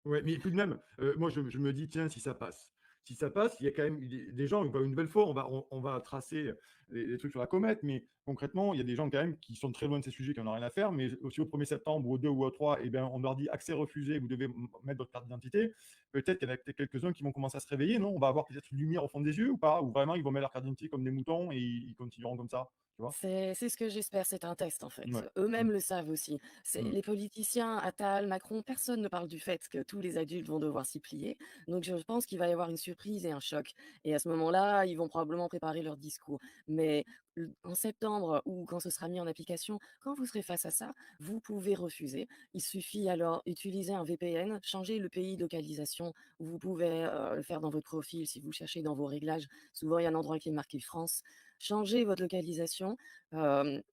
Ouais, mais tout de même, moi je me dis: «Tiens, si ça passe, il y a quand même des gens, bah, une nouvelle fois, on va tracer les trucs sur la comète, mais concrètement, il y a des gens quand même qui sont très loin de ces sujets, qui en ont rien à faire, mais aussi au 1er septembre ou au 2 ou au 3 et ben, on leur dit: «Accès refusé, vous devez mettre votre carte d'identité». Peut-être qu'il y en a peut-être quelques-uns qui vont commencer à se réveiller, non? On va avoir peut-être une lumière au fond des yeux ou pas? Ou vraiment ils vont mettre leur carte d'identité comme des moutons et ils continueront comme ça, tu vois? C'est ce que j'espère, c'est un test en fait. Ouais. Mmh. Eux-mêmes le savent aussi. C'est Mmh. les politiciens, Attal, Macron, personne ne parle du fait que tous les adultes vont devoir s'y plier. Donc je pense qu'il va y avoir une surprise et un choc. Et à ce moment-là, ils vont probablement préparer leur discours. Mais en septembre ou quand ce sera mis en application, quand vous serez face à ça, vous pouvez refuser. Il suffit alors utiliser un VPN, changer le pays de localisation. Vous pouvez le faire dans votre profil si vous cherchez dans vos réglages. Souvent, il y a un endroit qui est marqué France. Changez votre localisation,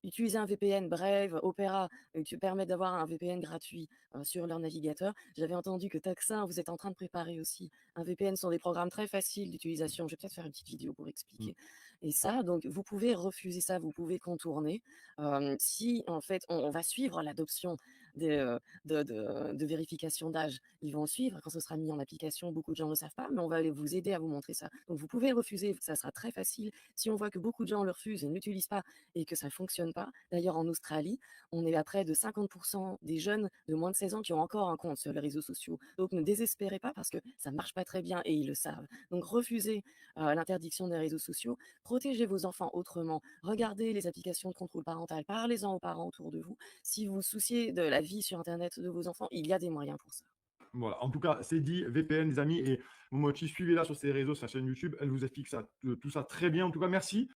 utilisez un VPN Brave, Opera, qui permet d'avoir un VPN gratuit, sur leur navigateur. J'avais entendu que Taksin, vous êtes en train de préparer aussi un VPN, ce sont des programmes très faciles d'utilisation. Je vais peut-être faire une petite vidéo pour Mmh. expliquer et ça, donc vous pouvez refuser ça, vous pouvez contourner, si en fait on va suivre l'adoption des, de vérification d'âge. Ils vont suivre quand ce sera mis en application. Beaucoup de gens ne le savent pas, mais on va aller vous aider à vous montrer ça. Donc vous pouvez refuser, ça sera très facile. Si on voit que beaucoup de gens le refusent et n'utilisent pas et que ça ne fonctionne pas. D'ailleurs, en Australie, on est à près de 50% des jeunes de moins de 16 ans qui ont encore un compte sur les réseaux sociaux. Donc ne désespérez pas parce que ça ne marche pas très bien et ils le savent. Donc refusez l'interdiction des réseaux sociaux, protégez vos enfants autrement, regardez les applications de contrôle parental, parlez-en aux parents autour de vous. Si vous vous souciez de la vie sur Internet de vos enfants, il y a des moyens pour ça. Voilà, en tout cas, c'est dit, VPN, les amis et Momochi, suivez-la sur ses réseaux, sa chaîne YouTube, elle vous explique ça, tout ça très bien. En tout cas, merci.